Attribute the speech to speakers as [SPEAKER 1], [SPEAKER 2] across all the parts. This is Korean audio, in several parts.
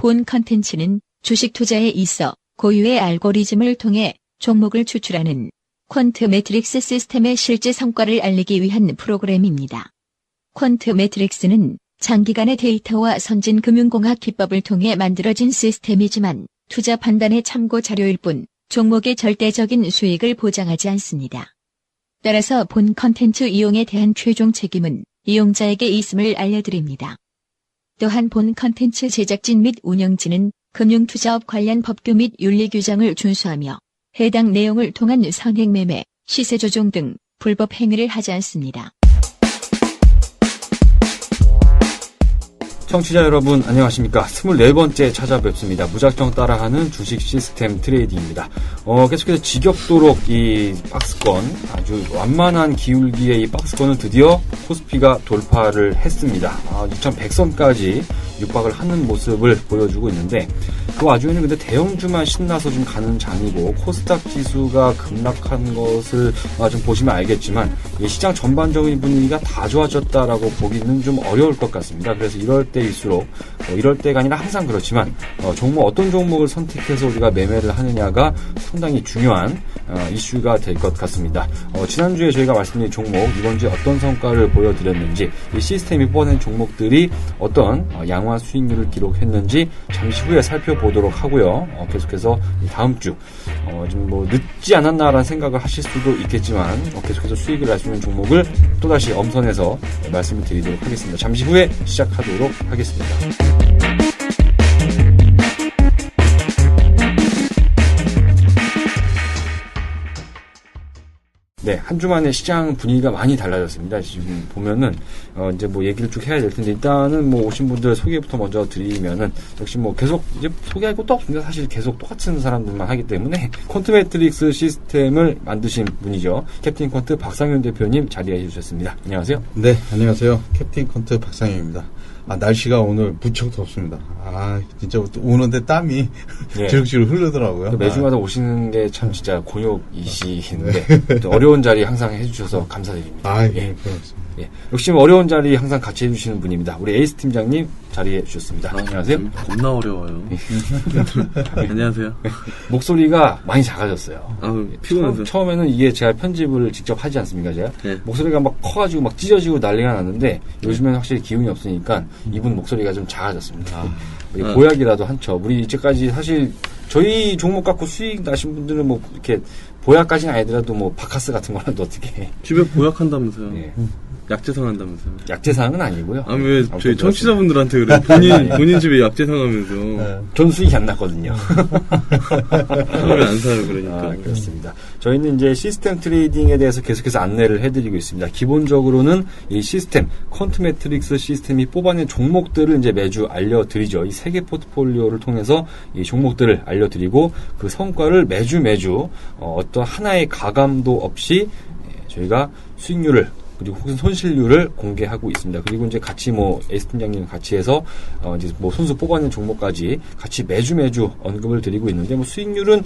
[SPEAKER 1] 본 컨텐츠는 주식 투자에 있어 고유의 알고리즘을 통해 종목을 추출하는 퀀트 매트릭스 시스템의 실제 성과를 알리기 위한 프로그램입니다. 퀀트 매트릭스는 장기간의 데이터와 선진 금융공학 기법을 통해 만들어진 시스템이지만 투자 판단의 참고 자료일 뿐 종목의 절대적인 수익을 보장하지 않습니다. 따라서 본 컨텐츠 이용에 대한 최종 책임은 이용자에게 있음을 알려드립니다. 또한 본 컨텐츠 제작진 및 운영진은 금융투자업 관련 법규 및 윤리 규정을 준수하며 해당 내용을 통한 선행매매, 시세조종 등 불법 행위를 하지 않습니다.
[SPEAKER 2] 청취자 여러분 안녕하십니까. 24번째 찾아뵙습니다. 무작정 따라하는 주식 시스템 트레이딩입니다. 계속해서 지겹도록 이 박스권, 아주 완만한 기울기의 이 박스권을 드디어 코스피가 돌파를 했습니다. 2100선까지 육박을 하는 모습을 보여주고 있는데, 그 와중에는 근데 대형주만 신나서 좀 가는 장이고 코스닥 지수가 급락한 것을 좀 보시면 알겠지만 이 시장 전반적인 분위기가 다 좋아졌다라고 보기는 좀 어려울 것 같습니다. 그래서 이럴 때일수록 이럴 때가 아니라 항상 그렇지만 어떤 종목을 선택해서 우리가 매매를 하느냐가 상당히 중요한 이슈가 될 것 같습니다. 지난주에 저희가 말씀드린 종목, 이번 주에 어떤 성과를 보여드렸는지, 이 시스템이 뽑아낸 종목들이 어떤 양화 수익률을 기록했는지 잠시 후에 살펴보도록 하고요. 계속해서 다음 주 좀 늦지 않았나라는 생각을 하실 수도 있겠지만 계속해서 수익을 낼 수 있는 종목을 또다시 엄선해서 말씀을 드리도록 하겠습니다. 잠시 후에 시작하도록 하겠습니다. 네, 한 주 만에 시장 분위기가 많이 달라졌습니다. 지금 보면은, 이제 얘기를 쭉 해야 될 텐데, 일단은 오신 분들 소개부터 먼저 드리면은, 역시 계속 이제 소개할 것도 없습니다. 사실 계속 똑같은 사람들만 하기 때문에, 퀀트 매트릭스 시스템을 만드신 분이죠. 캡틴 퀀트 박상윤 대표님 자리해 주셨습니다. 안녕하세요.
[SPEAKER 3] 네, 안녕하세요. 캡틴 퀀트 박상윤입니다. 날씨가 오늘 무척 덥습니다. 진짜 오는데 땀이 질질 흐르더라고요.
[SPEAKER 2] 매주마다 오시는 게 참 진짜 곤욕이시는데 어려운 자리 항상 해주셔서 감사드립니다.
[SPEAKER 3] 예, 그렇습니다.
[SPEAKER 2] 예, 역시 어려운 자리 항상 같이 해주시는 분입니다. 우리 에이스 팀장님 자리해 주셨습니다. 안녕하세요.
[SPEAKER 4] 겁나 어려워요. 안녕하세요.
[SPEAKER 2] 목소리가 많이 작아졌어요.
[SPEAKER 4] 피곤해서.
[SPEAKER 2] 처음에는 이게 제가 편집을 직접 하지 않습니까, 제가?
[SPEAKER 4] 네.
[SPEAKER 2] 목소리가 막 커가지고 막 찢어지고 난리가 났는데 요즘엔 확실히 기운이 없으니까 이분 목소리가 좀 작아졌습니다. 보약이라도 한 척. 우리 이제까지 사실 저희 종목 갖고 수익 나신 분들은 이렇게 보약까지는 아니더라도 바카스 같은 거라도 어떻게 해.
[SPEAKER 4] 집에 보약한다면서요.
[SPEAKER 2] 예.
[SPEAKER 4] 약재상 한다면서요.
[SPEAKER 2] 약재상은 아니고요.
[SPEAKER 4] 왜 저희 청취자분들한테 그래? 본인 집에 약재상 하면서.
[SPEAKER 2] 전 수익이 안 났거든요.
[SPEAKER 4] 처음에 안 사요, 그러니까.
[SPEAKER 2] 그렇습니다. 저희는 이제 시스템 트레이딩에 대해서 계속해서 안내를 해드리고 있습니다. 기본적으로는 이 시스템, 퀀트 매트릭스 시스템이 뽑아낸 종목들을 이제 매주 알려드리죠. 이 3개 포트폴리오를 통해서 이 종목들을 알려드리고 그 성과를 매주 어떤 하나의 가감도 없이 저희가 수익률을 그리고 혹은 손실률을 공개하고 있습니다. 그리고 이제 같이 에이스 팀장님 같이 해서 이제 손수 뽑아낸 종목까지 같이 매주 언급을 드리고 있는데 수익률은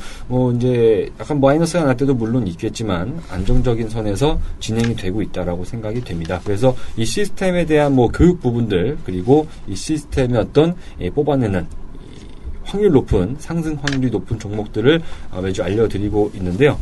[SPEAKER 2] 이제 약간 마이너스가 날 때도 물론 있겠지만 안정적인 선에서 진행이 되고 있다라고 생각이 됩니다. 그래서 이 시스템에 대한 교육 부분들 그리고 이 시스템의 어떤 뽑아내는 확률 높은, 상승 확률이 높은 종목들을 매주 알려드리고 있는데요.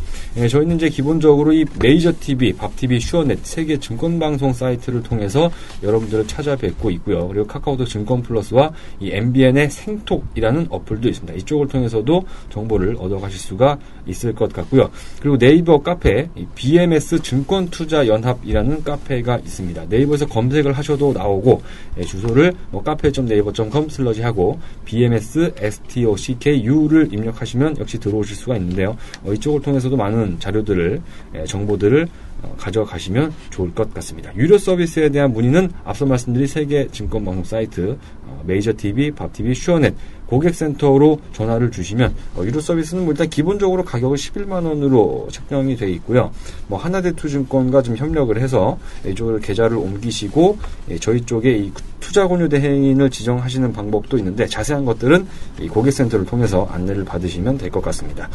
[SPEAKER 2] 저희는 이제 기본적으로 이 메이저 TV, 밥TV, 슈어넷 세계 증권방송 사이트를 통해서 여러분들을 찾아뵙고 있고요. 그리고 카카오톡 증권 플러스와 이 MBN의 생톡이라는 어플도 있습니다. 이쪽을 통해서도 정보를 얻어가실 수가 있을 것 같고요. 그리고 네이버 카페, 이 BMS 증권투자연합이라는 카페가 있습니다. 네이버에서 검색을 하셔도 나오고, 주소를 cafe.naver.com/하고 BMS STOCKU를 입력하시면 역시 들어오실 수가 있는데요. 이쪽을 통해서도 많은 자료들을, 정보들을 가져가시면 좋을 것 같습니다. 유료 서비스에 대한 문의는 앞서 말씀드린 세계 증권방송 사이트, 메이저 TV, 밥TV, 슈어넷 고객센터로 전화를 주시면 유료 서비스는 일단 기본적으로 가격은 11만원으로 책정이 되어 있고요. 하나대투증권과 좀 협력을 해서 이쪽으로 계좌를 옮기시고 저희 쪽에 이 투자권유 대행인을 지정하시는 방법도 있는데 자세한 것들은 이 고객센터를 통해서 안내를 받으시면 될 것 같습니다.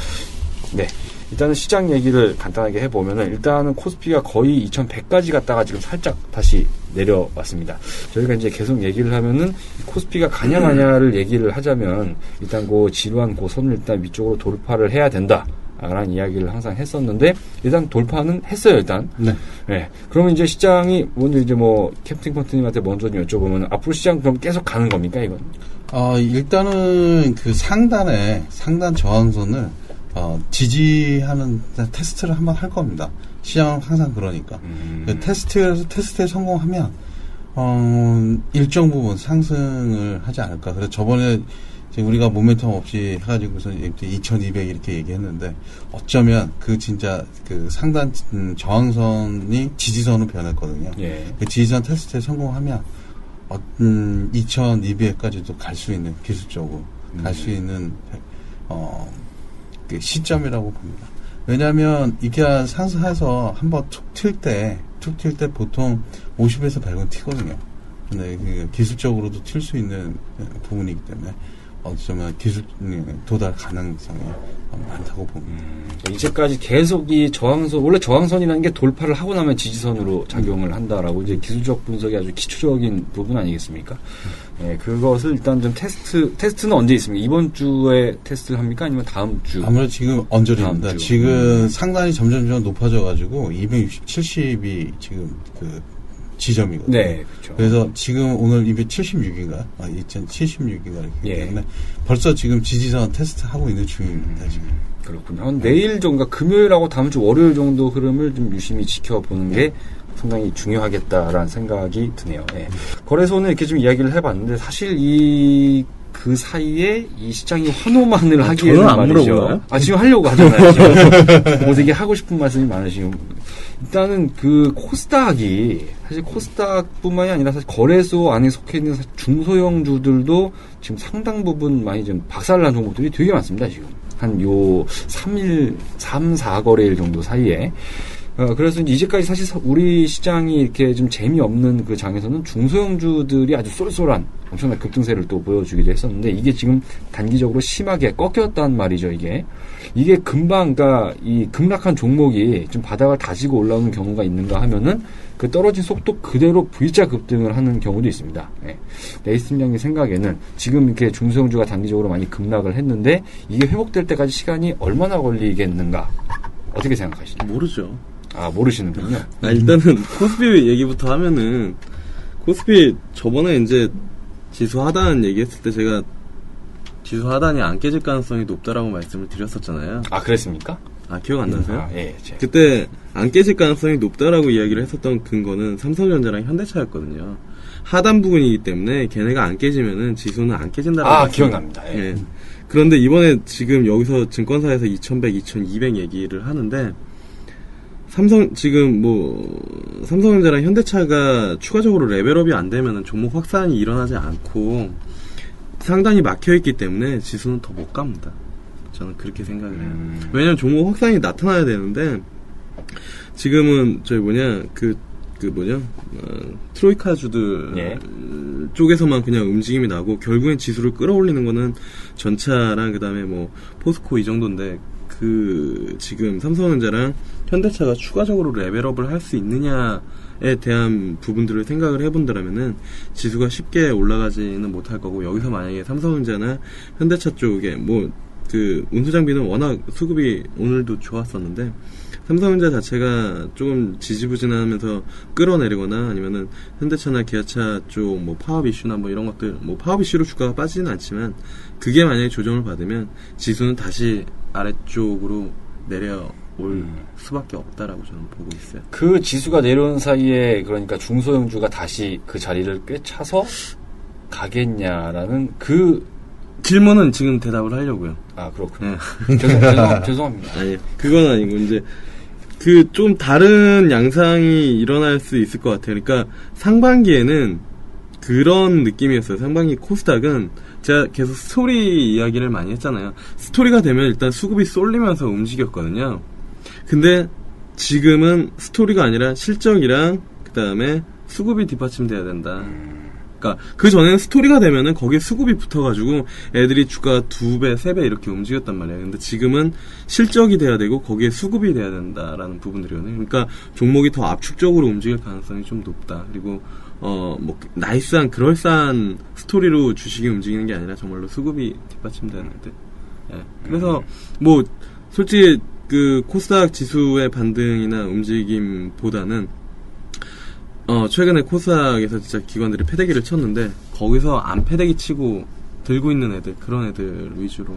[SPEAKER 2] 네. 일단은 시장 얘기를 간단하게 해보면은 일단은 코스피가 거의 2100까지 갔다가 지금 살짝 다시 내려왔습니다. 저희가 이제 계속 얘기를 하면은 코스피가 가냐 마냐를 얘기를 하자면 일단 그 지루한 그 선을 일단 위쪽으로 돌파를 해야 된다. 라는 이야기를 항상 했었는데 일단 돌파는 했어요. 일단.
[SPEAKER 3] 네.
[SPEAKER 2] 네. 그러면 이제 시장이 먼저 이제 뭐 캡틴 펀트님한테 먼저 좀 여쭤보면 앞으로 시장 그럼 계속 가는 겁니까 이건?
[SPEAKER 3] 일단은 그 상단 저항선을 지지하는 테스트를 한번 할 겁니다. 시장은 항상 그러니까. 그 테스트에 성공하면 일정 부분 상승을 하지 않을까. 그래서 저번에 우리가 모멘텀 없이 해가지고서 2200 이렇게 얘기했는데 어쩌면 그 진짜 그 상단 저항선이 지지선으로 변했거든요.
[SPEAKER 2] 예.
[SPEAKER 3] 그 지지선 테스트에 성공하면 2200까지도 갈 수 있는 기술적으로 갈 수 있는 그 시점이라고 봅니다. 왜냐하면 이게 상승해서 한번 툭 튈 때 보통 50에서 100은 튀거든요. 근데 기술적으로도 튈 수 있는 부분이기 때문에 어쩌면 기술 도달 가능성이 많다고 봅니다.
[SPEAKER 2] 이제까지 계속 이 저항선, 원래 저항선이라는 게 돌파를 하고 나면 지지선으로 작용을 한다라고 이제 기술적 분석이 아주 기초적인 부분 아니겠습니까? 네, 그것을 일단 좀 테스트는 언제 있습니까? 이번 주에 테스트를 합니까? 아니면 다음 주?
[SPEAKER 3] 아무래도 지금 언저리입니다. 지금 상단이 점점 높아져가지고 270이 지금 그 지점이거든요.
[SPEAKER 2] 네, 그렇죠.
[SPEAKER 3] 그래서 지금 오늘 276인가? 2076인가 이렇게 때문에 벌써 지금 지지선 테스트 하고 있는 중입니다. 지금.
[SPEAKER 2] 그렇군요. 내일 정도, 금요일하고 다음 주 월요일 정도 흐름을 좀 유심히 지켜보는 게 상당히 중요하겠다라는 생각이 드네요. 네. 거래소는 이렇게 좀 이야기를 해봤는데 사실 그 사이에 이 시장이 환호만을 하기에는
[SPEAKER 4] 저는 안
[SPEAKER 2] 말이죠.
[SPEAKER 4] 물어보나요?
[SPEAKER 2] 지금 하려고 하잖아요. 지금. 되게 하고 싶은 말씀이 많으시고. 일단은 그 코스닥이 사실 코스닥뿐만이 아니라 사실 거래소 안에 속해 있는 중소형주들도 지금 상당 부분 많이 좀 박살난 종목들이 되게 많습니다. 지금 한 요 3일, 3, 4거래일 정도 사이에. 그래서 이제까지 사실 우리 시장이 이렇게 좀 재미없는 그 장에서는 중소형주들이 아주 쏠쏠한 엄청난 급등세를 또 보여주기도 했었는데 이게 지금 단기적으로 심하게 꺾였단 말이죠, 이게 금방, 그러니까 이 급락한 종목이 좀 바닥을 다지고 올라오는 경우가 있는가 하면은 그 떨어진 속도 그대로 V자 급등을 하는 경우도 있습니다. 네. 네이스 팀장님 생각에는 지금 이렇게 중소형주가 단기적으로 많이 급락을 했는데 이게 회복될 때까지 시간이 얼마나 걸리겠는가? 어떻게 생각하시나요?
[SPEAKER 4] 모르죠.
[SPEAKER 2] 모르시는군요.
[SPEAKER 4] 일단은 코스피 얘기부터 하면은 코스피 저번에 이제 지수 하단 얘기했을 때 제가 지수 하단이 안 깨질 가능성이 높다라고 말씀을 드렸었잖아요.
[SPEAKER 2] 그랬습니까?
[SPEAKER 4] 기억 안 나세요?
[SPEAKER 2] 예.
[SPEAKER 4] 그때 안 깨질 가능성이 높다라고 이야기를 했었던 근거는 삼성전자랑 현대차였거든요. 하단 부분이기 때문에 걔네가 안 깨지면은 지수는 안 깨진다라고.
[SPEAKER 2] 기억납니다.
[SPEAKER 4] 예. 그런데 이번에 지금 여기서 증권사에서 2100, 2200 얘기를 하는데 삼성전자랑 현대차가 추가적으로 레벨업이 안 되면은 종목 확산이 일어나지 않고 상단이 막혀있기 때문에 지수는 더 못 갑니다. 저는 그렇게 생각을 해요. 왜냐면 종목 확산이 나타나야 되는데 지금은 트로이카주들 쪽에서만 그냥 움직임이 나고 결국엔 지수를 끌어올리는 거는 전차랑 그다음에 뭐 포스코 이 정도인데 지금 삼성전자랑 현대차가 추가적으로 레벨업을 할 수 있느냐에 대한 부분들을 생각을 해본다면은 지수가 쉽게 올라가지는 못할 거고 여기서 만약에 삼성전자나 현대차 쪽에 운수장비는 워낙 수급이 오늘도 좋았었는데 삼성전자 자체가 조금 지지부진하면서 끌어내리거나 아니면은 현대차나 기아차 쪽 파업 이슈나 이런 것들 파업 이슈로 주가가 빠지지는 않지만 그게 만약에 조정을 받으면 지수는 다시 아래쪽으로 내려올 수밖에 없다라고 저는 보고 있어요.
[SPEAKER 2] 그 지수가 내려온 사이에 그러니까 중소형주가 다시 그 자리를 꿰차서 가겠냐라는
[SPEAKER 4] 질문은 지금 대답을 하려고요.
[SPEAKER 2] 그렇군요. 죄송합니다.
[SPEAKER 4] 아니, 그건 아니고 이제 좀 다른 양상이 일어날 수 있을 것 같아요. 그러니까 상반기에는 그런 느낌이었어요. 상반기 코스닥은 제가 계속 스토리 이야기를 많이 했잖아요. 스토리가 되면 일단 수급이 쏠리면서 움직였거든요. 근데 지금은 스토리가 아니라 실적이랑 그 다음에 수급이 뒷받침돼야 된다. 그러니까 그 전에는 스토리가 되면은 거기에 수급이 붙어가지고 애들이 주가 2배, 3배 이렇게 움직였단 말이에요. 근데 지금은 실적이 돼야 되고 거기에 수급이 돼야 된다라는 부분들이거든요. 그러니까 종목이 더 압축적으로 움직일 가능성이 좀 높다. 그리고 뭐 나이스한 그럴싸한 스토리로 주식이 움직이는 게 아니라 정말로 수급이 뒷받침되는 애들. 예. 그래서 뭐 솔직히 그 코스닥 지수의 반등이나 움직임보다는 최근에 코스닥에서 진짜 기관들이 패대기를 쳤는데 거기서 안 패대기 치고 들고 있는 애들, 그런 애들 위주로.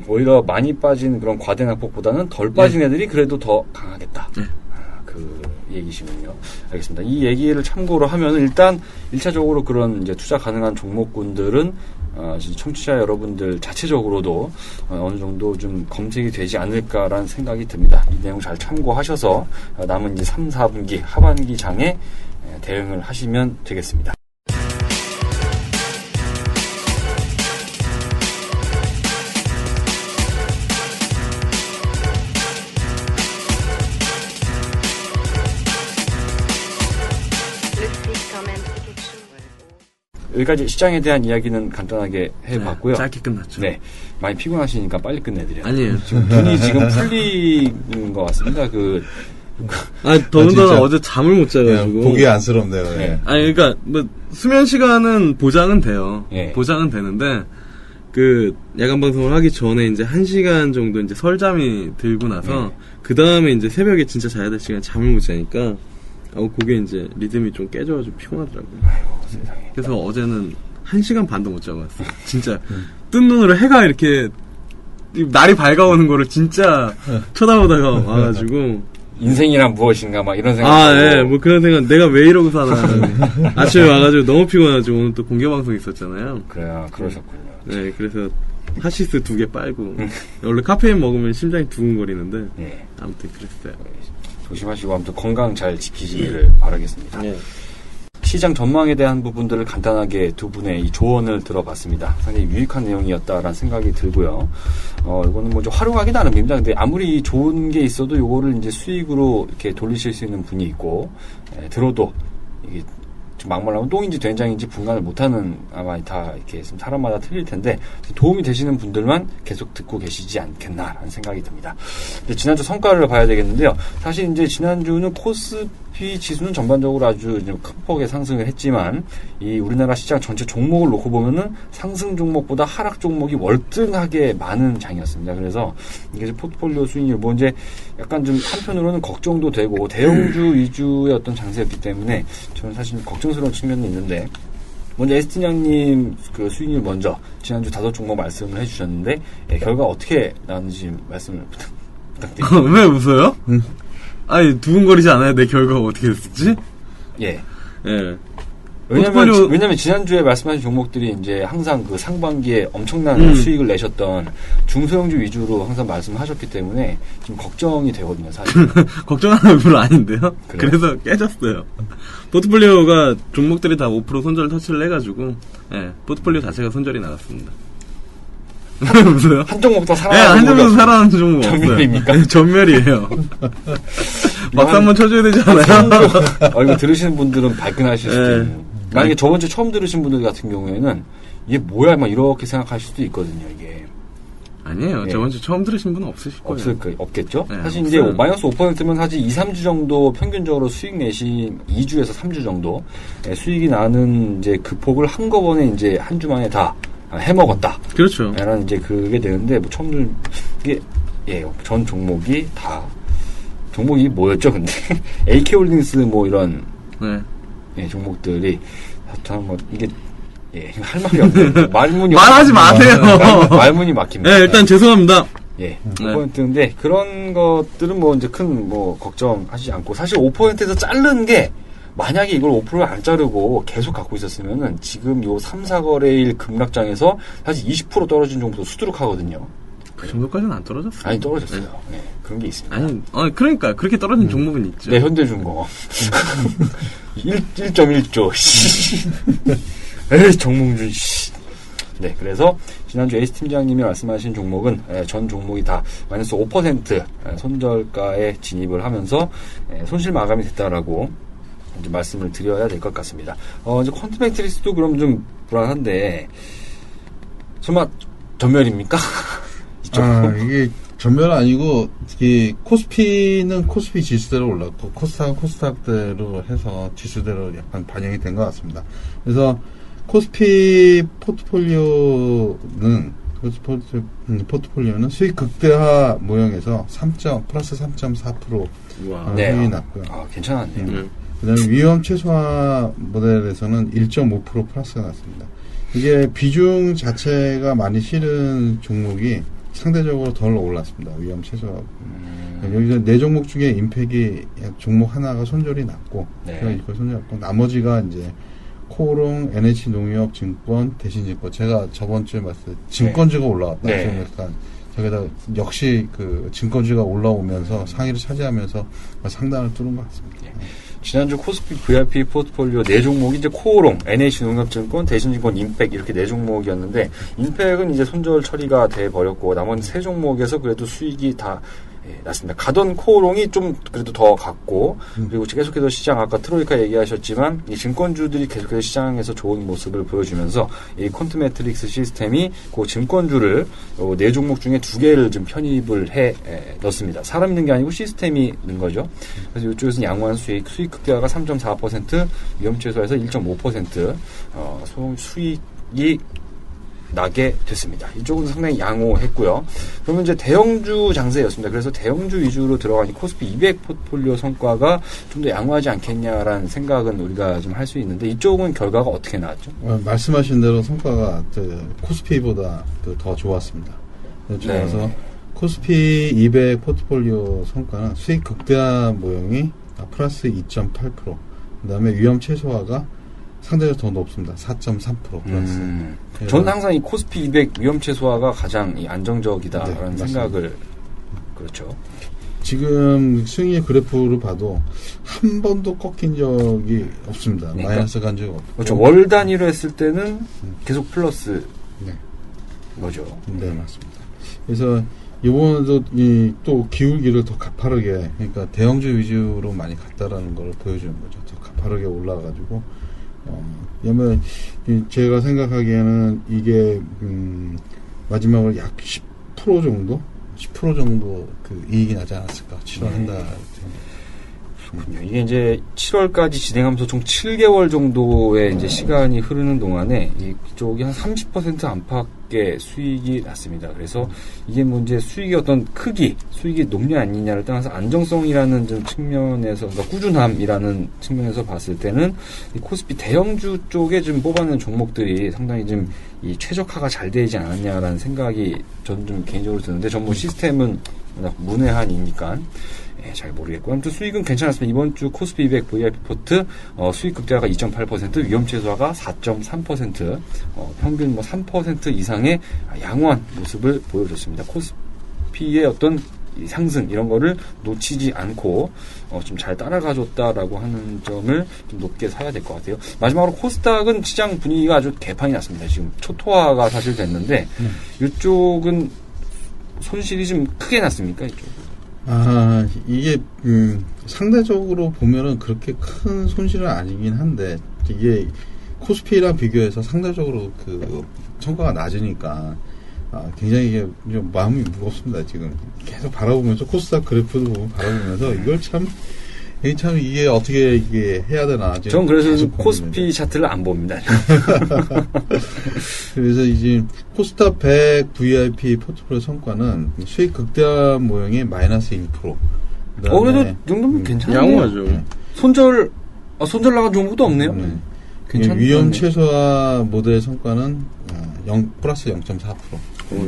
[SPEAKER 2] 오히려 많이 빠진 그런 과대 낙폭보다는 덜 빠진 애들이 그래도 더 강하겠다.
[SPEAKER 4] 네.
[SPEAKER 2] 그 얘기시군요. 알겠습니다. 이 얘기를 참고로 하면 일단 1차적으로 그런 이제 투자 가능한 종목군들은 청취자 여러분들 자체적으로도 어느 정도 좀 검색이 되지 않을까라는 생각이 듭니다. 이 내용 잘 참고하셔서 남은 이제 3, 4분기 하반기 장에 대응을 하시면 되겠습니다. 여기까지 시장에 대한 이야기는 간단하게 해봤고요.
[SPEAKER 4] 네, 짧게 끝났죠.
[SPEAKER 2] 네, 많이 피곤하시니까 빨리 끝내드려요.
[SPEAKER 4] 아니에요.
[SPEAKER 2] 지금 눈이 지금 풀리는 것 같습니다.
[SPEAKER 4] 더군다나 어제 잠을 못 자가지고.
[SPEAKER 3] 보기 안쓰럽네요. 네.
[SPEAKER 2] 네.
[SPEAKER 4] 아니, 그러니까 뭐 수면 시간은 보장은 돼요.
[SPEAKER 2] 예.
[SPEAKER 4] 보장은 되는데 그 야간 방송을 하기 전에 이제 1시간 정도 이제 설잠이 들고 나서 그 다음에 이제 새벽에 진짜 자야 될 시간에 잠을 못 자니까 그게 이제 리듬이 좀 깨져가지고 피곤하더라고요.
[SPEAKER 2] 아이고, 세상에.
[SPEAKER 4] 그래서 어제는 1시간 반도 못 자고 왔어요. 진짜 뜬 눈으로 해가 이렇게 날이 밝아오는 거를 진짜 쳐다보다가 와가지고
[SPEAKER 2] 인생이란 무엇인가 막 이런 생각.
[SPEAKER 4] 예, 뭐 그런 생각. 내가 왜 이러고 사나. 아침에 와가지고 너무 피곤해가지고 오늘 또 공개 방송 있었잖아요.
[SPEAKER 2] 그래요, 그러셨군요.
[SPEAKER 4] 네, 그래서 하시스 2개 빨고 원래 카페인 먹으면 심장이 두근거리는데
[SPEAKER 2] 네.
[SPEAKER 4] 아무튼 그랬어요.
[SPEAKER 2] 조심하시고 아무튼 건강 잘 지키시기를 바라겠습니다.
[SPEAKER 4] 네.
[SPEAKER 2] 시장 전망에 대한 부분들을 간단하게 두 분의 이 조언을 들어봤습니다. 상당히 유익한 내용이었다라는 생각이 들고요. 이거는 뭐 좀 활용하기 나름입니다. 근데 아무리 좋은 게 있어도 요거를 이제 수익으로 이렇게 돌리실 수 있는 분이 있고, 들어도 이게 좀 막말하면 똥인지 된장인지 분간을 못하는 아마 다 이렇게 사람마다 틀릴 텐데 도움이 되시는 분들만 계속 듣고 계시지 않겠나라는 생각이 듭니다. 근데 지난주 성과를 봐야 되겠는데요. 사실 이제 지난주는 코스피 지수는 전반적으로 아주 큰 폭의 상승을 했지만 이 우리나라 시장 전체 종목을 놓고 보면은 상승 종목보다 하락 종목이 월등하게 많은 장이었습니다. 그래서 이게 포트폴리오 수익률 뭐 이제 약간 좀 한편으로는 걱정도 되고 대형주 위주의 어떤 장세였기 때문에 저는 사실 걱정스러운 측면이 있는데 먼저 에스티냥님 그 수익률 먼저 지난주 5종목 말씀을 해주셨는데 결과 어떻게 나왔는지 말씀을 부탁드립니다.
[SPEAKER 4] 왜 웃어요? 아니 두근거리지 않아요? 내 결과가 어떻게 됐었지?
[SPEAKER 2] 예.
[SPEAKER 4] 예.
[SPEAKER 2] 왜냐면 지난주에 말씀하신 종목들이 이제 항상 그 상반기에 엄청난 수익을 내셨던 중소형주 위주로 항상 말씀하셨기 때문에 좀 걱정이 되거든요, 사실.
[SPEAKER 4] 걱정하는 별로 아닌데요?
[SPEAKER 2] 그래요?
[SPEAKER 4] 그래서 깨졌어요. 포트폴리오가 종목들이 다 5% 손절 터치를 해가지고, 예, 포트폴리오 자체가 손절이 나갔습니다. 왜 웃어요?
[SPEAKER 2] 한 종목 더
[SPEAKER 4] 예,
[SPEAKER 2] 살아나는
[SPEAKER 4] 한 종목 살아나는 종목 없어요.
[SPEAKER 2] 전멸입니까?
[SPEAKER 4] 네, 전멸이에요. 박수 한번 쳐줘야 되지 않아요?
[SPEAKER 2] 이거 들으시는 분들은 발끈하실 수도
[SPEAKER 4] 네.
[SPEAKER 2] 있고. 만약에 저번 주에 처음 들으신 분들 같은 경우에는 이게 뭐야 막 이렇게 생각하실 수도 있거든요, 이게.
[SPEAKER 4] 아니에요.
[SPEAKER 2] 예.
[SPEAKER 4] 저번 주 처음 들으신 분은 없으실 거예요.
[SPEAKER 2] 없겠죠?
[SPEAKER 4] 네,
[SPEAKER 2] 사실
[SPEAKER 4] 없어요.
[SPEAKER 2] 이제 마이너스 5%면 사실 2, 3주 정도 평균적으로 수익 내신 2주에서 3주 정도 수익이 나는 이제 그 폭을 한꺼번에 이제 한 주 만에 다 해먹었다.
[SPEAKER 4] 그렇죠.
[SPEAKER 2] 라는 이제 그게 되는데, 뭐 처음 들, 이게, 전 종목이 종목이 뭐였죠, 근데? AK홀딩스 뭐 이런,
[SPEAKER 4] 네.
[SPEAKER 2] 종목들이, 참 뭐, 이게, 할 말이 없네요. 말문이.
[SPEAKER 4] 말하지 마세요.
[SPEAKER 2] 말문이 막힙니다.
[SPEAKER 4] 네, 일단 죄송합니다.
[SPEAKER 2] 5%인데, 그런 것들은 뭐 이제 큰 뭐 걱정하시지 않고, 사실 5%에서 자른 게, 만약에 이걸 5%를 안 자르고 계속 갖고 있었으면은 지금 요 3, 4거래일 급락장에서 사실 20% 떨어진 정도 수두룩하거든요.
[SPEAKER 4] 그 정도까지는 안 떨어졌어요.
[SPEAKER 2] 아니, 떨어졌어요. 네, 그런 게 있습니다.
[SPEAKER 4] 아니, 그러니까 그렇게 떨어진 종목은 있죠.
[SPEAKER 2] 네, 현대중공업 1.1조. 에이, 정몽준 씨. 네, 그래서 지난주 에이스 팀장님이 말씀하신 종목은 전 종목이 다 마이너스 5% 손절가에 진입을 하면서 손실 마감이 됐다라고 이제 말씀을 드려야 될 것 같습니다. 이제 퀀트 매트릭스도 그럼 좀 불안한데, 설마 전멸입니까?
[SPEAKER 3] 이게 전멸 아니고, 이게 코스피는 코스피 지수대로 올랐고, 코스닥은 코스닥대로 해서 지수대로 약간 반영이 된 것 같습니다. 그래서 코스피 포트폴리오는 수익 극대화 모형에서 플러스 3.4%
[SPEAKER 4] 와.
[SPEAKER 3] 수익이 났고요.
[SPEAKER 2] 괜찮았네요.
[SPEAKER 3] 그다음에 위험 최소화 모델에서는 1.5% 플러스가 났습니다. 이게 비중 자체가 많이 실은 종목이 상대적으로 덜 올랐습니다. 위험 최소화. 여기서 네 종목 중에 임팩이 종목 하나가 손절이 났고, 나머지가 이제 코오롱, NH농협, 증권, 대신증권. 제가 저번 주에 말씀드린 증권주가 올라왔다. 그러니까 저기다 역시 그 증권주가 올라오면서 상위를 차지하면서 상단을 뚫은 것 같습니다.
[SPEAKER 2] 지난주 코스피 VIP 포트폴리오 4종목이 이제 코오롱, NH농협증권, 대신증권, 임팩 이렇게 4종목이었는데 임팩은 이제 손절 처리가 돼 버렸고 나머지 3종목에서 그래도 수익이 다 났습니다. 가던 코오롱이 좀 그래도 더 갔고 그리고 계속해서 시장 아까 트로이카 얘기하셨지만 이 증권주들이 계속해서 시장에서 좋은 모습을 보여주면서 이 퀀트 매트릭스 시스템이 그 증권주를 4종목 중에 2개를 좀 편입을 해 넣습니다. 사람 있는 게 아니고 시스템이 있는 거죠. 그래서 이쪽에서는 양호한 수익 극대화가 3.4%, 위험 최소에서 1.5% 수익이 나게 됐습니다. 이쪽은 상당히 양호했고요. 그러면 이제 대형주 장세였습니다. 그래서 대형주 위주로 들어가니 코스피 200 포트폴리오 성과가 좀 더 양호하지 않겠냐라는 생각은 우리가 좀 할 수 있는데 이쪽은 결과가 어떻게 나왔죠?
[SPEAKER 3] 말씀하신 대로 성과가 코스피보다 더 좋았습니다. 그래서 코스피 200 포트폴리오 성과는 수익 극대화 모형이 플러스 2.8%, 그 다음에 위험 최소화가 상대적으로 더 높습니다. 4.3% 플러스.
[SPEAKER 2] 저는 항상 이 코스피 200 위험 최소화가 가장 안정적이다라는 생각을 그렇죠.
[SPEAKER 3] 지금 수익의 그래프를 봐도 한 번도 꺾인 적이 없습니다. 그러니까, 마이너스 간 적이 없고.
[SPEAKER 2] 그렇죠. 월 단위로 했을 때는 계속 플러스 거죠.
[SPEAKER 3] 네, 맞습니다. 그래서 이번에도 또 기울기를 더 가파르게, 그러니까 대형주 위주로 많이 갔다라는 걸 보여주는 거죠. 더 가파르게 올라가가지고 왜냐면 제가 생각하기에는 이게 마지막으로 약 10% 정도 그 이익이 나지 않았을까 7월 한 달.
[SPEAKER 2] 이게 이제 7월까지 진행하면서 총 7개월 정도의 이제 시간이 흐르는 동안에 이쪽이 한 30% 안팎의 수익이 났습니다. 그래서 이게 뭐 이제 수익의 어떤 크기, 수익이 높냐 아니냐를 떠나서 안정성이라는 좀 측면에서, 그러니까 꾸준함이라는 측면에서 봤을 때는 이 코스피 대형주 쪽에 좀 뽑아낸 종목들이 상당히 좀 이 최적화가 잘 되지 않았냐라는 생각이 저는 좀 개인적으로 드는데, 전 뭐 시스템은 문외한이니까. 잘 모르겠고 아무튼 수익은 괜찮았습니다. 이번 주 코스피 200 VIP 포트 수익 극대화가 2.8%, 위험 최소화가 4.3%, 평균 뭐 3% 이상의 양호한 모습을 보여줬습니다. 코스피의 어떤 상승 이런 거를 놓치지 않고 좀 잘 따라가줬다라고 하는 점을 좀 높게 사야 될 것 같아요. 마지막으로 코스닥은 시장 분위기가 아주 개판이 났습니다. 지금 초토화가 사실 됐는데 이쪽은 손실이 좀 크게 났습니까? 이쪽?
[SPEAKER 3] 이게, 상대적으로 보면은 그렇게 큰 손실은 아니긴 한데, 이게 코스피랑 비교해서 상대적으로 성과가 낮으니까, 굉장히 이게 좀 마음이 무겁습니다, 지금. 계속 바라보면서, 코스닥 그래프도 보면 바라보면서, 이게 어떻게 이게 해야 되나.
[SPEAKER 2] 전 그래서 코스피 차트를 안 봅니다.
[SPEAKER 3] 그래서 이제 코스닥 100 VIP 포트폴리오 성과는 수익 극대화 모형이 마이너스 1%.
[SPEAKER 2] 그래도 이 정도면 괜찮네요.
[SPEAKER 4] 양호하죠.
[SPEAKER 2] 손절 나간 종목도 없네요.
[SPEAKER 3] 괜찮네. 위험 최소화 모델 성과는 플러스 0.4%.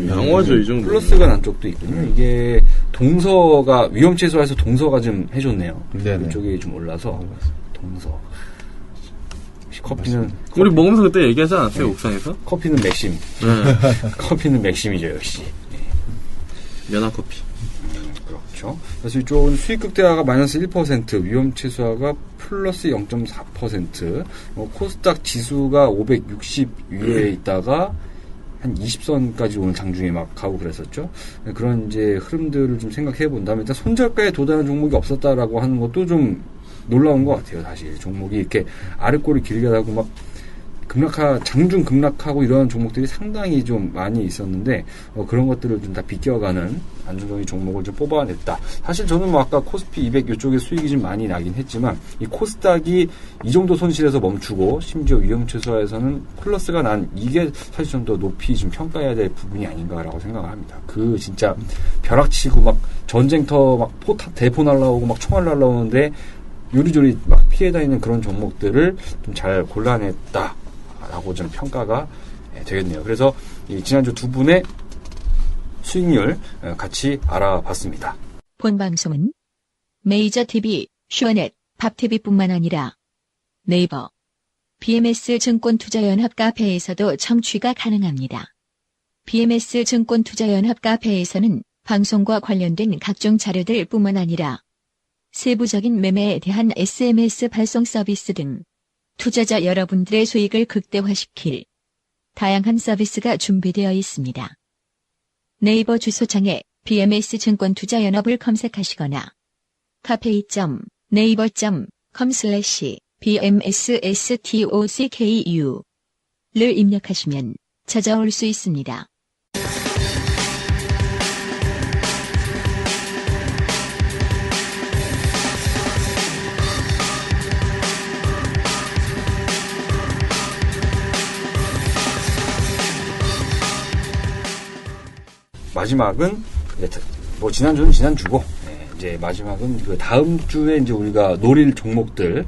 [SPEAKER 4] 양호하죠, 이 정도.
[SPEAKER 2] 플러스가 난 쪽도 있군요. 이게 동서가 위험 최소화해서 동서가 좀 해줬네요.
[SPEAKER 3] 네네.
[SPEAKER 2] 이쪽이 좀 올라서 동서. 커피는
[SPEAKER 4] 우리 먹으면서 그때 얘기하지 않았어요, 옥상에서?
[SPEAKER 2] 커피는 맥심. 커피는 맥심이죠, 역시.
[SPEAKER 4] 연합커피.
[SPEAKER 2] 그렇죠. 그래서 이쪽은 수익 극대화가 마이너스 1%, 위험 최소화가 플러스 0.4%, 코스닥 지수가 560 위에 있다가 한 20선까지 오늘 장중에 막 가고 그랬었죠. 그런 이제 흐름들을 좀 생각해 본다면 일단 손절가에 도달한 종목이 없었다라고 하는 것도 좀 놀라운 것 같아요. 사실 종목이 이렇게 아랫골이 길게 하고 막 장중 급락하고 이런 종목들이 상당히 좀 많이 있었는데 그런 것들을 좀 다 비껴가는 안정적인 종목을 좀 뽑아냈다. 사실 저는 뭐 아까 코스피 200 이쪽에 수익이 좀 많이 나긴 했지만 이 코스닥이 이 정도 손실에서 멈추고 심지어 위험 최소화에서는 플러스가 난 이게 사실 좀 더 높이 좀 평가해야 될 부분이 아닌가라고 생각을 합니다. 그 진짜 벼락치고 막 전쟁터 막 대포 날라오고 막 총알 날라오는데 요리조리 막 피해 다니는 그런 종목들을 좀 잘 골라냈다. 라고 좀 평가가 되겠네요. 그래서 이 지난주 두 분의 수익률 같이 알아봤습니다.
[SPEAKER 1] 본 방송은 메이저 TV, 슈어넷, 밥TV뿐만 아니라 네이버, BMS 증권투자연합 카페에서도 청취가 가능합니다. BMS 증권투자연합 카페에서는 방송과 관련된 각종 자료들 뿐만 아니라 세부적인 매매에 대한 SMS 발송 서비스 등 투자자 여러분들의 수익을 극대화시킬 다양한 서비스가 준비되어 있습니다. 네이버 주소창에 BMS 증권투자연합을 검색하시거나 cafe.naver.com/bmsstocku 를 입력하시면 찾아올 수 있습니다.
[SPEAKER 2] 마지막은 뭐 지난주는 지난주고 이제 마지막은 그 다음 주에 이제 우리가 노릴 종목들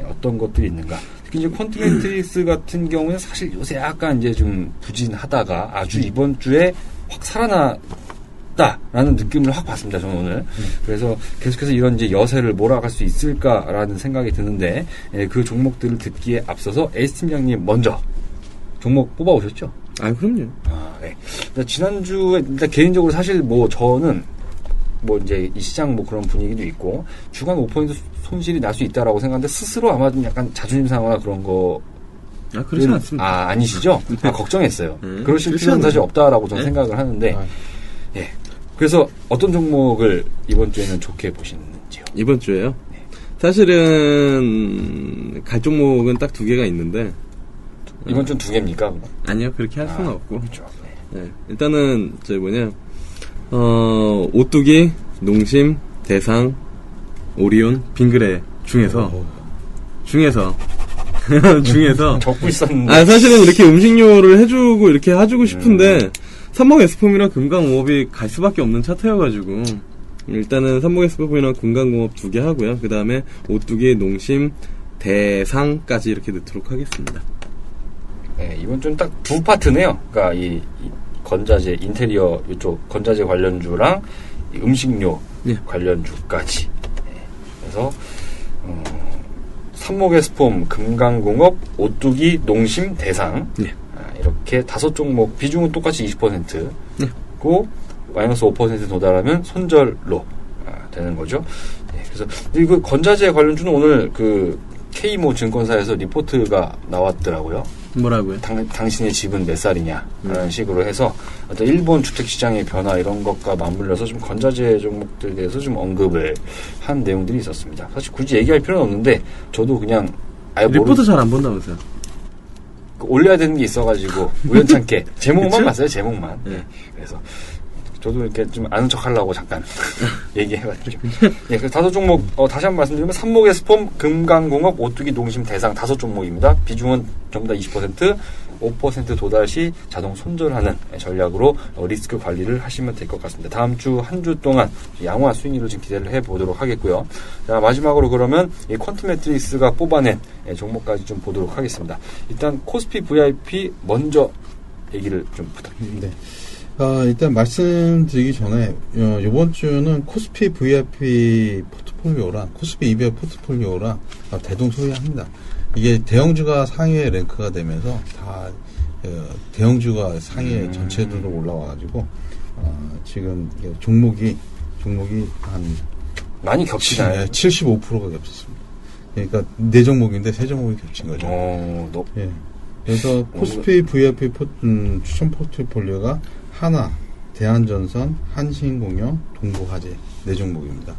[SPEAKER 2] 어떤 것들이 있는가. 특히 이제 퀀트 매트릭스 같은 경우는 사실 요새 약간 이제 좀 부진하다가 아주 이번 주에 확 살아났다라는 느낌을 확 받습니다. 저는 오늘. 그래서 계속해서 이런 이제 여세를 몰아갈 수 있을까라는 생각이 드는데 그 종목들을 듣기에 앞서서 에이스 팀장님 먼저 종목 뽑아오셨죠?
[SPEAKER 4] 아, 그럼요.
[SPEAKER 2] 네. 지난주에, 일단 개인적으로 사실 뭐 저는 뭐 이제 이 시장 뭐 그런 분위기도 있고 주간 5% 손실이 날 수 있다라고 생각하는데 스스로 아마 좀 약간 자존심 상하거나 그런 거.
[SPEAKER 4] 아, 그렇지 않습니다.
[SPEAKER 2] 아니시죠? 걱정했어요. 그러실 필요는 사실 없다라고 저는 생각을 하는데, 예. 그래서 어떤 종목을 이번 주에는 좋게 보시는지요?
[SPEAKER 4] 이번 주에요? 네. 사실은 갈 종목은 딱 두 개가 있는데,
[SPEAKER 2] 이번 주는 두 개입니까?
[SPEAKER 4] 아니요, 그렇게 할 수는 없고.
[SPEAKER 2] 그렇죠.
[SPEAKER 4] 네. 일단은, 오뚜기, 농심, 대상, 오리온, 빙그레 중에서
[SPEAKER 2] 적고 있었는데.
[SPEAKER 4] 사실은 이렇게 음식료를 해주고, 이렇게 해주고 싶은데, 삼목 에스폼이랑 금강공업이 갈 수밖에 없는 차트여가지고, 일단은 삼목 에스폼이랑 금강공업 두 개 하고요. 그 다음에 오뚜기, 농심, 대상까지 이렇게 넣도록 하겠습니다.
[SPEAKER 2] 네, 이번 주는 딱 두 파트네요. 그러니까 이 건자재 인테리어 이쪽 건자재 관련주랑 이 음식료 관련주까지. 네, 그래서 삼목에스폼, 금강공업, 오뚜기, 농심, 대상 이렇게 다섯 종목 비중은 똑같이 20%고 마이너스 5% 도달하면 손절로 되는 거죠. 네, 그래서 그 건자재 관련주는 오늘 그 K모 증권사에서 리포트가 나왔더라고요.
[SPEAKER 4] 뭐라고요?
[SPEAKER 2] 당신의 집은 몇 살이냐 라는 식으로 해서 어떤 일본 주택시장의 변화 이런 것과 맞물려서 좀 건자재 종목들에 대해서 좀 언급을 한 내용들이 있었습니다. 사실 굳이 얘기할 필요는 없는데 저도 그냥
[SPEAKER 4] 리포트 잘 안 본다면서요?
[SPEAKER 2] 올려야 되는 게 있어가지고 우연찮게 제목만 봤어요. 제목만.
[SPEAKER 4] 네.
[SPEAKER 2] 그래서 저도 이렇게 좀 아는 척 하려고 잠깐 얘기해봤죠. 네, 그래서 다섯 종목, 다시 한번 말씀드리면, 삼목에스폼, 금강공업, 오뚜기, 농심, 대상 다섯 종목입니다. 비중은 전부 다 20%, 5% 도달 시 자동 손절하는 전략으로 리스크 관리를 하시면 될 것 같습니다. 다음 주 한 주 동안 양호한 수익률을 좀 기대를 해보도록 하겠고요. 자, 마지막으로 그러면 이 퀀트 매트릭스가 뽑아낸 종목까지 좀 보도록 하겠습니다. 일단 코스피 VIP 먼저 얘기를 좀 부탁드립니다.
[SPEAKER 3] 네. 일단 말씀드리기 전에 이번 주는 코스피 VIP 포트폴리오랑 코스피 200 포트폴리오랑 대동소이합니다. 이게 대형주가 상위에 랭크가 되면서 다 대형주가 상위에 전체적으로 올라와가지고 지금 종목이 한
[SPEAKER 2] 많이 겹치나요?
[SPEAKER 3] 75%가 겹쳤습니다. 그러니까 4종목인데 3종목이 겹친 거죠. 예. 그래서 코스피 VIP 추천 포트폴리오가 하나, 대한전선, 한신공영, 동부화재 4종목입니다.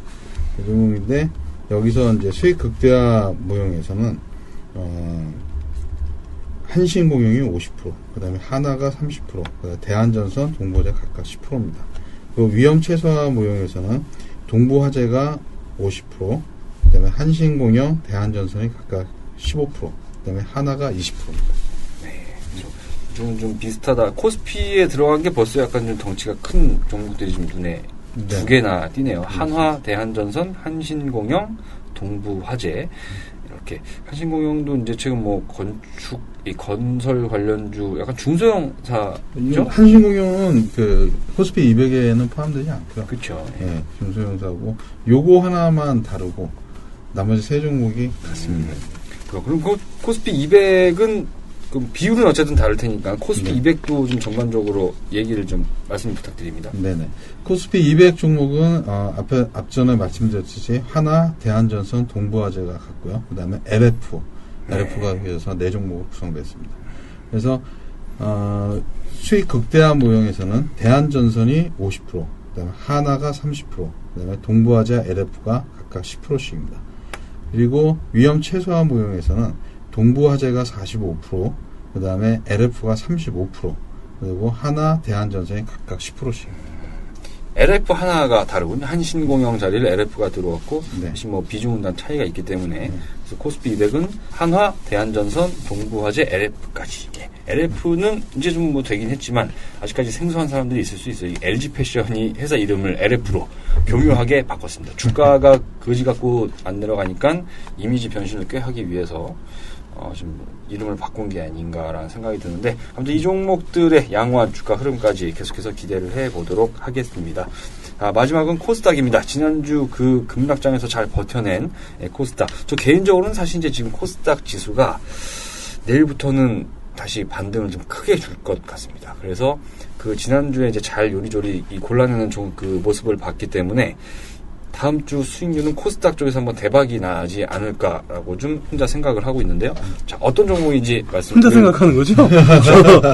[SPEAKER 3] 4종목인데 여기서 이제 수익 극대화 모형에서는 한신공영이 50%, 그 다음에 하나가 30%, 그다음에 대한전선, 동부화재 각각 10%입니다. 그 위험 최소화 모형에서는 동부화재가 50%, 그 다음에 한신공영, 대한전선이 각각 15%, 그 다음에 하나가 20%입니다.
[SPEAKER 2] 좀 비슷하다. 코스피에 들어간 게 벌써 약간 좀 덩치가 큰 종목들이 좀 눈에 두 개나 띄네요. 한화, 대한전선, 한신공영, 동부화재. 이렇게 한신공영도 이제 지금 뭐 건축, 이 건설 관련주 약간 중소형사죠?
[SPEAKER 3] 한신공영은 그 코스피 200에는 포함되지 않고요.
[SPEAKER 2] 그렇죠.
[SPEAKER 3] 예, 중소형사고 요거 하나만 다르고 나머지 세 종목이 같습니다.
[SPEAKER 2] 그럼 코스피 200은 그 비율은 어쨌든 다를 테니까 코스피 200도 좀 전반적으로 얘기를 좀 말씀 부탁드립니다.
[SPEAKER 3] 네네. 코스피 200 종목은 앞전에 말씀드렸듯이 하나, 대한전선, 동부화재가 같고요. 그 다음에 LF가 해서 4종목으로 구성됐습니다. 그래서 수익 극대화 모형에서는 대한전선이 50%, 그 다음에 하나가 30%, 그 다음에 동부화재, LF가 각각 10%씩입니다. 그리고 위험 최소화 모형에서는 동부화재가 45%, 그 다음에 LF가 35%, 그리고 하나, 대한전선이 각각 10%씩입니다.
[SPEAKER 2] LF 하나가 다르군요. 한신공영 자리를 LF가 들어왔고,
[SPEAKER 3] 네.
[SPEAKER 2] 사실 뭐 비중은 단 차이가 있기 때문에, 그래서 코스피 200은 한화, 대한전선, 동부화재, LF까지. 예. LF는 이제 좀 뭐 되긴 했지만, 아직까지 생소한 사람들이 있을 수 있어요. LG 패션이 회사 이름을 LF로 교묘하게 바꿨습니다. 주가가 거지 갖고 안 내려가니까 이미지 변신을 꽤 하기 위해서, 좀 이름을 바꾼 게 아닌가라는 생각이 드는데, 아무튼 이 종목들의 양호한 주가 흐름까지 계속해서 기대를 해보도록 하겠습니다. 마지막은 코스닥입니다. 지난주 그 급락장에서 잘 버텨낸 코스닥. 저 개인적으로는 사실 이제 지금 코스닥 지수가 내일부터는 다시 반등을 좀 크게 줄 것 같습니다. 그래서 그 지난주에 이제 잘 요리조리 골라내는 그 모습을 봤기 때문에 다음 주 수익률은 코스닥 쪽에서 한번 대박이 나지 않을까라고 좀 혼자 생각을 하고 있는데요. 자, 어떤 종목인지
[SPEAKER 4] 혼자 생각하는 거죠?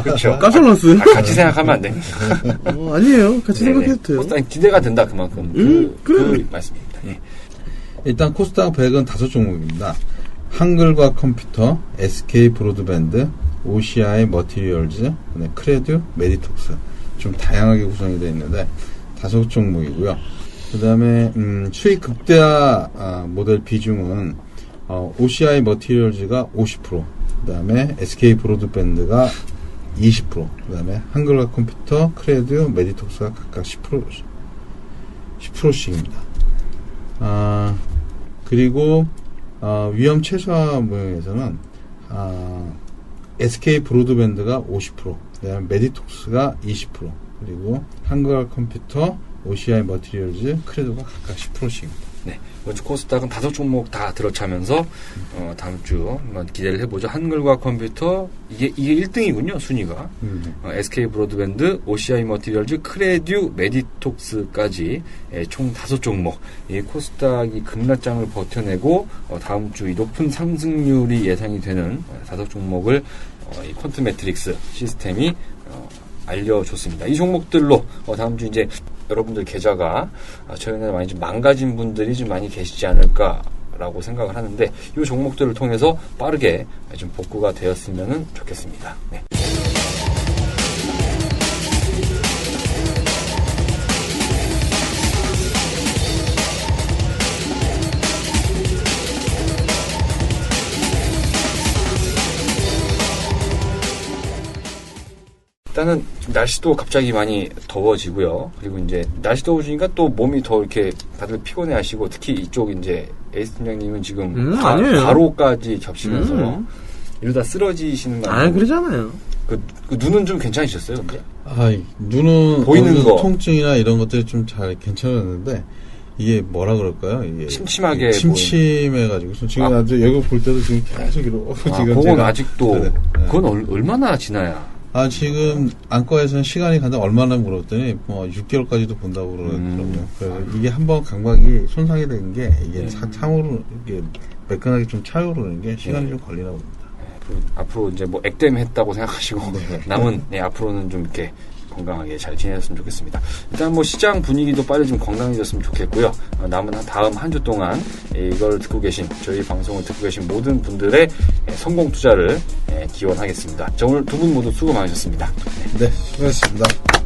[SPEAKER 2] 그렇죠.
[SPEAKER 4] 깜짝 놀랐어요.
[SPEAKER 2] 같이 생각하면 안 됩니다.
[SPEAKER 4] 아니에요. 같이 생각해도 돼요.
[SPEAKER 2] 코스닥 기대가 된다 그만큼 그 말씀입니다. 예.
[SPEAKER 3] 일단 코스닥 100은 5종목입니다. 한글과 컴퓨터, SK 브로드밴드, OCI 머티리얼즈, 크레드, 메디톡스. 좀 다양하게 구성이 되어 있는데 5종목이고요. 그 다음에 수익 극대화 모델 비중은 OCI 머티리얼즈가 50%, 그 다음에 SK 브로드밴드가 20%, 그 다음에 한글과 컴퓨터, 크레드, 메디톡스가 각각 10%씩입니다. 그리고 위험 최소화 모형에서는 SK 브로드밴드가 50%, 그 다음에 메디톡스가 20%, 그리고 한글과 컴퓨터, OCI 머티리얼즈, 크레도가 각각 10%씩입니다.
[SPEAKER 2] 네. 코스닥은 5종목 다 들어차면서, 다음 주 한번 기대를 해보죠. 한글과 컴퓨터, 이게 1등이군요, 순위가. SK 브로드밴드, OCI 머티리얼즈, 크레듀, 메디톡스까지, 총 5종목. 이 코스닥이 급락장을 버텨내고, 다음 주 이 높은 상승률이 예상이 되는 5종목을, 이 퀀트 매트릭스 시스템이, 알려줬습니다. 이 종목들로 다음 주 이제 여러분들 계좌가 최근에 많이 좀 망가진 분들이 좀 많이 계시지 않을까라고 생각을 하는데 이 종목들을 통해서 빠르게 좀 복구가 되었으면 좋겠습니다. 네. 일단은 날씨도 갑자기 많이 더워지고요. 그리고 이제 날씨 더워지니까 또 몸이 더 이렇게 다들 피곤해 하시고 특히 이쪽 이제 에이스 팀장님은 지금 과로까지 겹치면서 이러다 쓰러지시는 거 아니에요?
[SPEAKER 4] 그러잖아요.
[SPEAKER 2] 그 눈은 좀 괜찮으셨어요, 근데?
[SPEAKER 3] 눈은
[SPEAKER 2] 보이는 거
[SPEAKER 3] 통증이나 이런 것들이 좀 잘 괜찮았는데 이게 뭐라 그럴까요? 이게
[SPEAKER 2] 침침하게
[SPEAKER 3] 침침해가지고 지금 아주 여기 볼 때도 지금 계속 이러고 지금
[SPEAKER 2] 그건 아직도
[SPEAKER 3] 네.
[SPEAKER 2] 그건 얼마나 지나야?
[SPEAKER 3] 지금 안과에서는 시간이 간다 얼마나 물었더니 뭐 6개월까지도 본다고 그러더라고요. 그래서 이게 한번 감각이 손상이 된 게 이게 차오르 이게 매끈하게 좀 차오르는 게 시간이 좀 걸리나 봅니다.
[SPEAKER 2] 앞으로 이제 뭐 액땜했다고 생각하시고 남은 앞으로는 좀 이렇게 건강하게 잘 지내셨으면 좋겠습니다. 일단 뭐 시장 분위기도 빨리 좀 건강해졌으면 좋겠고요. 남은 다음 한 주 동안 이걸 듣고 계신, 저희 방송을 듣고 계신 모든 분들의 성공 투자를 기원하겠습니다. 자, 오늘 두 분 모두 수고 많으셨습니다.
[SPEAKER 3] 네, 수고하셨습니다.